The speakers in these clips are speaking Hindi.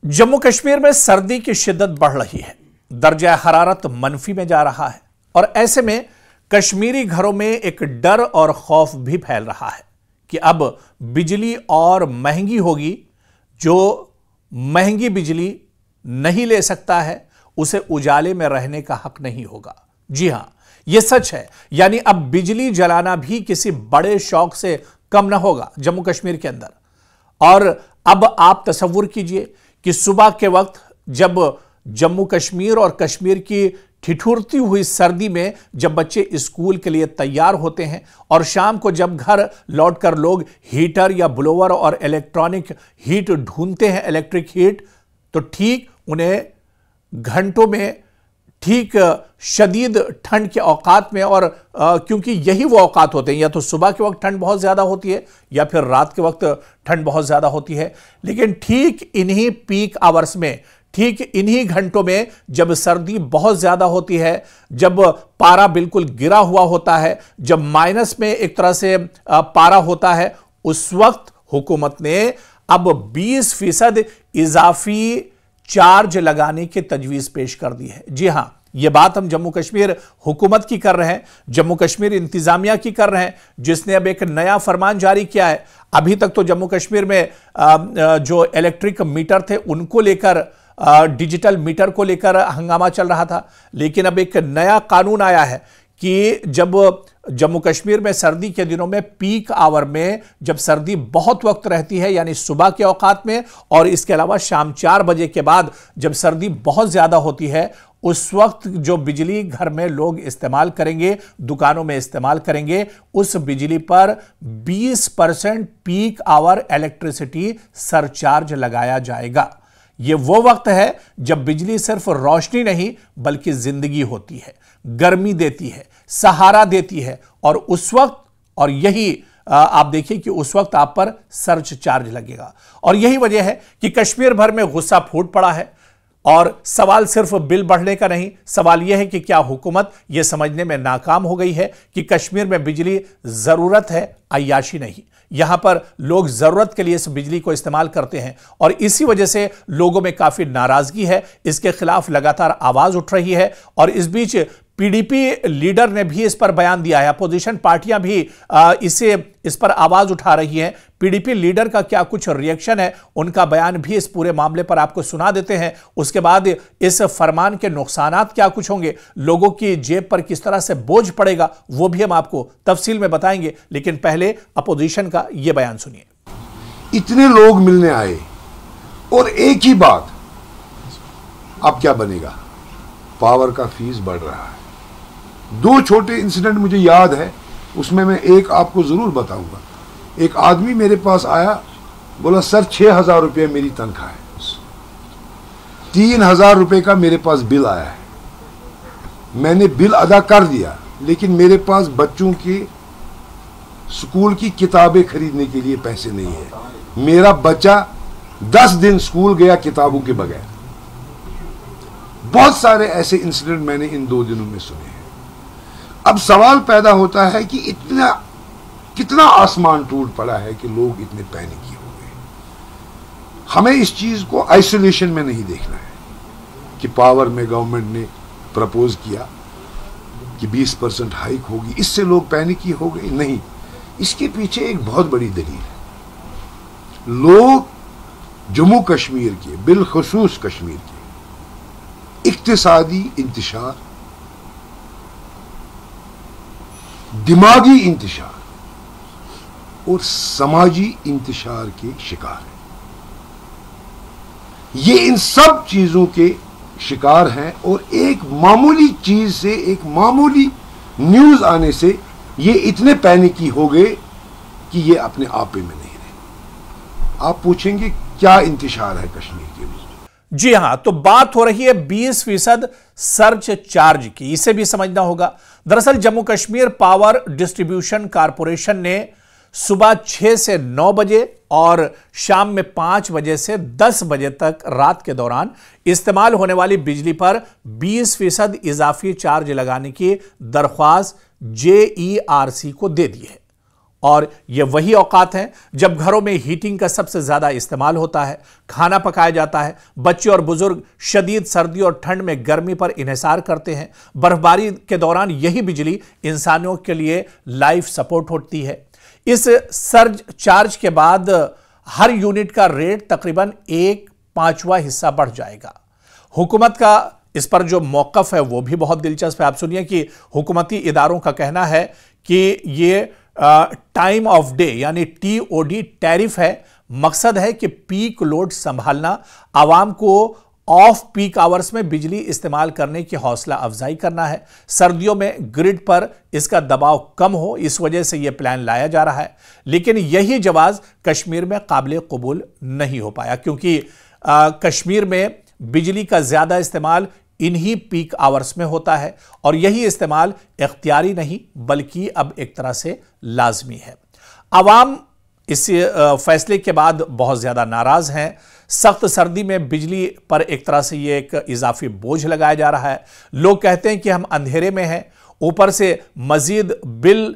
जम्मू कश्मीर में सर्दी की शिद्दत बढ़ रही है। दर्जा हरारत मनफी में जा रहा है और ऐसे में कश्मीरी घरों में एक डर और खौफ भी फैल रहा है कि अब बिजली और महंगी होगी। जो महंगी बिजली नहीं ले सकता है उसे उजाले में रहने का हक नहीं होगा। जी हां, यह सच है। यानी अब बिजली जलाना भी किसी बड़े शौक से कम ना होगा जम्मू कश्मीर के अंदर। और अब आप तसव्वुर कीजिए कि सुबह के वक्त जब जम्मू कश्मीर और कश्मीर की ठिठुरती हुई सर्दी में जब बच्चे स्कूल के लिए तैयार होते हैं और शाम को जब घर लौटकर लोग हीटर या ब्लोअर और इलेक्ट्रॉनिक हीट ढूंढते हैं, इलेक्ट्रिक हीट, तो ठीक उन्हें घंटों में ठीक शदीद ठंड के औकात में, और क्योंकि यही वो औकात होते हैं, या तो सुबह के वक्त ठंड बहुत ज़्यादा होती है या फिर रात के वक्त ठंड बहुत ज़्यादा होती है। लेकिन ठीक इन्हीं पीक आवर्स में, ठीक इन्हीं घंटों में जब सर्दी बहुत ज़्यादा होती है, जब पारा बिल्कुल गिरा हुआ होता है, जब माइनस में एक तरह से पारा होता है, उस वक्त हुकूमत ने अब 20% इजाफी चार्ज लगाने की तजवीज़ पेश कर दी है। जी हां, यह बात हम जम्मू कश्मीर हुकूमत की कर रहे हैं, जम्मू कश्मीर इंतजामिया की कर रहे हैं, जिसने अब एक नया फरमान जारी किया है। अभी तक तो जम्मू कश्मीर में जो इलेक्ट्रिक मीटर थे उनको लेकर, डिजिटल मीटर को लेकर हंगामा चल रहा था, लेकिन अब एक नया कानून आया है कि जब जम्मू कश्मीर में सर्दी के दिनों में पीक आवर में जब सर्दी बहुत वक्त रहती है, यानी सुबह के औकात में, और इसके अलावा शाम 4 बजे के बाद जब सर्दी बहुत ज़्यादा होती है, उस वक्त जो बिजली घर में लोग इस्तेमाल करेंगे, दुकानों में इस्तेमाल करेंगे, उस बिजली पर 20% पीक आवर इलेक्ट्रिसिटी सरचार्ज लगाया जाएगा। ये वो वक्त है जब बिजली सिर्फ रोशनी नहीं बल्कि जिंदगी होती है, गर्मी देती है, सहारा देती है, और उस वक्त, और यही आप देखिए कि उस वक्त आप पर सर्च चार्ज लगेगा। और यही वजह है कि कश्मीर भर में गुस्सा फूट पड़ा है। और सवाल सिर्फ बिल बढ़ने का नहीं, सवाल यह है कि क्या हुकूमत यह समझने में नाकाम हो गई है कि कश्मीर में बिजली जरूरत है, अय्याशी नहीं। यहां पर लोग जरूरत के लिए इस बिजली को इस्तेमाल करते हैं और इसी वजह से लोगों में काफी नाराजगी है। इसके खिलाफ लगातार आवाज उठ रही है और इस बीच पीडीपी लीडर ने भी इस पर बयान दिया है। अपोजिशन पार्टियां भी इस पर आवाज उठा रही हैं। पीडीपी लीडर का क्या कुछ रिएक्शन है, उनका बयान भी इस पूरे मामले पर आपको सुना देते हैं। उसके बाद इस फरमान के नुकसानात क्या कुछ होंगे, लोगों की जेब पर किस तरह से बोझ पड़ेगा, वो भी हम आपको तफसील में बताएंगे। लेकिन पहले अपोजिशन का यह बयान सुनिए। इतने लोग मिलने आए और एक ही बात, अब क्या बनेगा, पावर का फीस बढ़ रहा है। 2 छोटे इंसिडेंट मुझे याद है, उसमें मैं एक आपको जरूर बताऊंगा। एक आदमी मेरे पास आया, बोला सर 6,000 रुपये मेरी तनख्वाह है, 3,000 रुपये का मेरे पास बिल आया है। मैंने बिल अदा कर दिया, लेकिन मेरे पास बच्चों के स्कूल की किताबें खरीदने के लिए पैसे नहीं है। मेरा बच्चा 10 दिन स्कूल गया किताबों के बगैर। बहुत सारे ऐसे इंसिडेंट मैंने इन 2 दिनों में सुने हैं। अब सवाल पैदा होता है कि कितना आसमान टूट पड़ा है कि लोग इतने पैनिकी हो गए। हमें इस चीज को आइसोलेशन में नहीं देखना है कि पावर में गवर्नमेंट ने प्रपोज किया कि 20% हाइक होगी, इससे लोग पैनिकी हो गए। नहीं, इसके पीछे एक बहुत बड़ी दलील है। लोग जम्मू कश्मीर के, बिलखुसूस कश्मीर के इक्तिसादी इंतशार, दिमागी इंतशार और समाजी इंतशार के शिकार हैं। ये इन सब चीजों के शिकार हैं और एक मामूली चीज से, एक मामूली न्यूज आने से ये इतने पैनिकी हो गए कि ये अपने आपे में नहीं रहे। आप पूछेंगे क्या इंतशार है कश्मीर के लिए? जी हां, तो बात हो रही है 20% सर्च चार्ज की। इसे भी समझना होगा। दरअसल Jammu Kashmir power distribution corporation ने सुबह 6 से 9 बजे और शाम में 5 बजे से 10 बजे तक रात के दौरान इस्तेमाल होने वाली बिजली पर 20% इजाफी चार्ज लगाने की दरख्वास्त JERC को दे दी है। और ये वही औकात हैं जब घरों में हीटिंग का सबसे ज्यादा इस्तेमाल होता है, खाना पकाया जाता है, बच्चे और बुजुर्ग शदीद सर्दी और ठंड में गर्मी पर इन्हिसार करते हैं। बर्फबारी के दौरान यही बिजली इंसानों के लिए लाइफ सपोर्ट होती है। इस सर्ज चार्ज के बाद हर यूनिट का रेट तकरीबन 1/5 हिस्सा बढ़ जाएगा। हुकूमत का इस पर जो मौकफ है वो भी बहुत दिलचस्प है। आप सुनिए कि हुकूमती इदारों का कहना है कि ये टाइम ऑफ डे यानी TOD टैरिफ है। मकसद है कि पीक लोड संभालना, आवाम को ऑफ पीक आवर्स में बिजली इस्तेमाल करने की हौसला अफजाई करना है। सर्दियों में ग्रिड पर इसका दबाव कम हो, इस वजह से यह प्लान लाया जा रहा है। लेकिन यही जवाब कश्मीर में काबिल कबूल नहीं हो पाया, क्योंकि कश्मीर में बिजली का ज्यादा इस्तेमाल इन्हीं पीक आवर्स में होता है और यही इस्तेमाल इख्तियारी नहीं बल्कि अब एक तरह से लाजमी है। आवाम इस फैसले के बाद बहुत ज्यादा नाराज हैं। सख्त सर्दी में बिजली पर एक तरह से ये एक इजाफी बोझ लगाया जा रहा है। लोग कहते हैं कि हम अंधेरे में हैं, ऊपर से मजीद बिल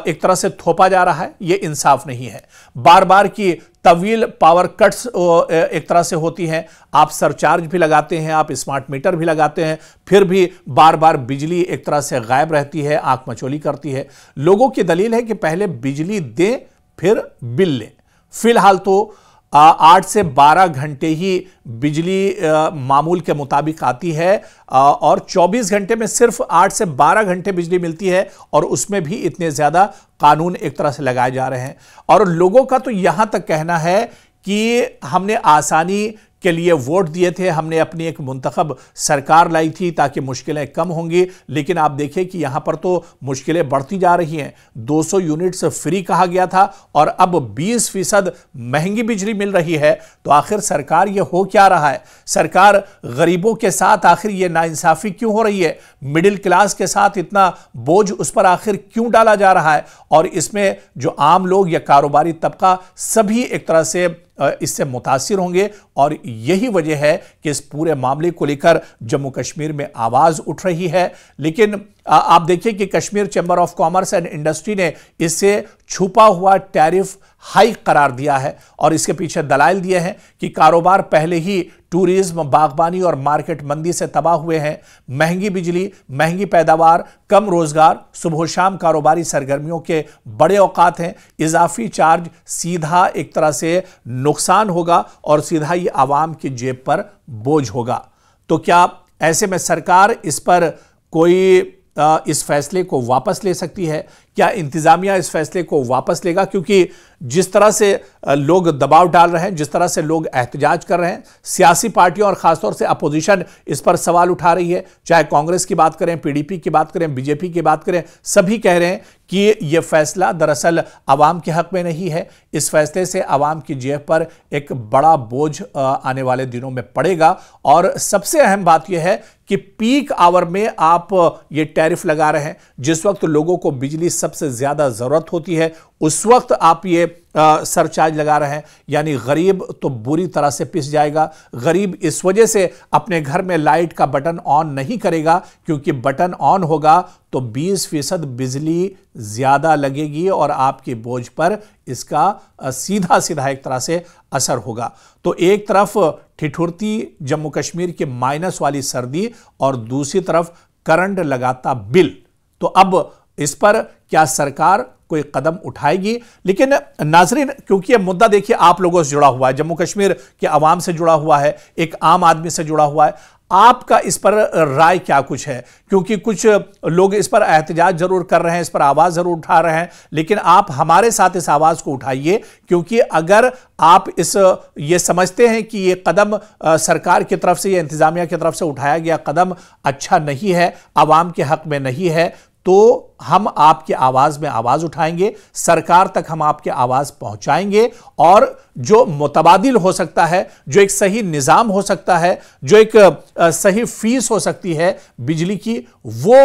एक तरह से थोपा जा रहा है। यह इंसाफ नहीं है। बार बार की तवील पावर कट्स एक तरह से होती हैं। आप सरचार्ज भी लगाते हैं, आप स्मार्ट मीटर भी लगाते हैं, फिर भी बार बार बिजली एक तरह से गायब रहती है, आंख मचोली करती है। लोगों की दलील है कि पहले बिजली दें फिर बिल लें। फिलहाल तो 8 से 12 घंटे ही बिजली मामूल के मुताबिक आती है और 24 घंटे में सिर्फ 8 से 12 घंटे बिजली मिलती है और उसमें भी इतने ज्यादा कानून एक तरह से लगाए जा रहे हैं। और लोगों का तो यहां तक कहना है कि हमने आसानी के लिए वोट दिए थे, हमने अपनी एक मुंतखब सरकार लाई थी ताकि मुश्किलें कम होंगी, लेकिन आप देखिए कि यहां पर तो मुश्किलें बढ़ती जा रही हैं। 200 यूनिट्स फ्री कहा गया था और अब 20% महंगी बिजली मिल रही है। तो आखिर सरकार ये हो क्या रहा है? सरकार गरीबों के साथ आखिर ये नाइंसाफी क्यों हो रही है? मिडिल क्लास के साथ इतना बोझ उस पर आखिर क्यों डाला जा रहा है? और इसमें जो आम लोग या कारोबारी तबका सभी एक तरह से इससे मुतासिर होंगे और यही वजह है कि इस पूरे मामले को लेकर जम्मू कश्मीर में आवाज उठ रही है। लेकिन आप देखिए कि Kashmir chamber of commerce and industry ने इसे छुपा हुआ टैरिफ हाई करार दिया है और इसके पीछे दलाइल दिए हैं कि कारोबार पहले ही टूरिज्म, बागबानी और मार्केट मंदी से तबाह हुए हैं। महंगी बिजली, महंगी पैदावार, कम रोजगार, सुबह शाम कारोबारी सरगर्मियों के बड़े औकात हैं। इजाफी चार्ज सीधा एक तरह से नुकसान होगा और सीधा ही आवाम की जेब पर बोझ होगा। तो क्या ऐसे में सरकार इस पर कोई इस फैसले को वापस ले सकती है? क्या इंतजामिया इस फैसले को वापस लेगा? क्योंकि जिस तरह से लोग दबाव डाल रहे हैं, जिस तरह से लोग एहतजाज कर रहे हैं, सियासी पार्टियों और खासतौर से अपोजिशन इस पर सवाल उठा रही है। चाहे कांग्रेस की बात करें, PDP की बात करें, BJP की बात करें, सभी कह रहे हैं कि यह फैसला दरअसल आवाम के हक में नहीं है। इस फैसले से आवाम की जेब पर एक बड़ा बोझ आने वाले दिनों में पड़ेगा। और सबसे अहम बात यह है कि पीक आवर में आप ये टैरिफ लगा रहे हैं, जिस वक्त लोगों को बिजली सबसे ज्यादा जरूरत होती है उस वक्त आप ये सरचार्ज लगा रहे हैं। यानी गरीब तो बुरी तरह से पिस जाएगा। गरीब इस वजह से अपने घर में लाइट का बटन ऑन नहीं करेगा, क्योंकि बटन ऑन होगा तो 20% बिजली ज्यादा लगेगी और आपकी बोझ पर इसका सीधा सीधा एक तरह से असर होगा। तो एक तरफ ठिठुरती जम्मू कश्मीर की माइनस वाली सर्दी और दूसरी तरफ करंट लगाता बिल। तो अब इस पर क्या सरकार कोई कदम उठाएगी? लेकिन नाजरीन, क्योंकि यह मुद्दा देखिए आप लोगों से जुड़ा हुआ है, जम्मू कश्मीर के अवाम से जुड़ा हुआ है, एक आम आदमी से जुड़ा हुआ है, आपका इस पर राय क्या कुछ है? क्योंकि कुछ लोग इस पर एहतजाज जरूर कर रहे हैं, इस पर आवाज जरूर उठा रहे हैं, लेकिन आप हमारे साथ इस आवाज को उठाइए। क्योंकि अगर आप ये समझते हैं कि ये कदम सरकार की तरफ से या इंतजामिया की तरफ से उठाया गया कदम अच्छा नहीं है, आवाम के हक में नहीं है, तो हम आपकी आवाज में आवाज उठाएंगे, सरकार तक हम आपकी आवाज पहुंचाएंगे और जो मुतबादिल हो सकता है, जो एक सही निजाम हो सकता है, जो एक सही फीस हो सकती है बिजली की, वो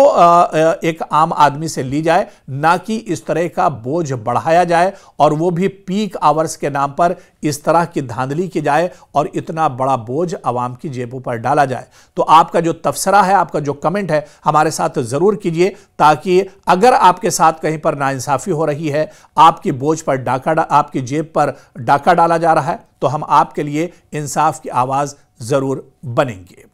एक आम आदमी से ली जाए, ना कि इस तरह का बोझ बढ़ाया जाए और वो भी पीक आवर्स के नाम पर इस तरह की धांधली की जाए और इतना बड़ा बोझ आवाम की जेबों पर डाला जाए। तो आपका जो तबसरा है, आपका जो कमेंट है, हमारे साथ जरूर कीजिए ताकि अगर आपके साथ कहीं पर नाइंसाफी हो रही है, आपकी बोझ पर आपकी जेब पर डाका डाला जा रहा है, तो हम आपके लिए इंसाफ की आवाज जरूर बनेंगे।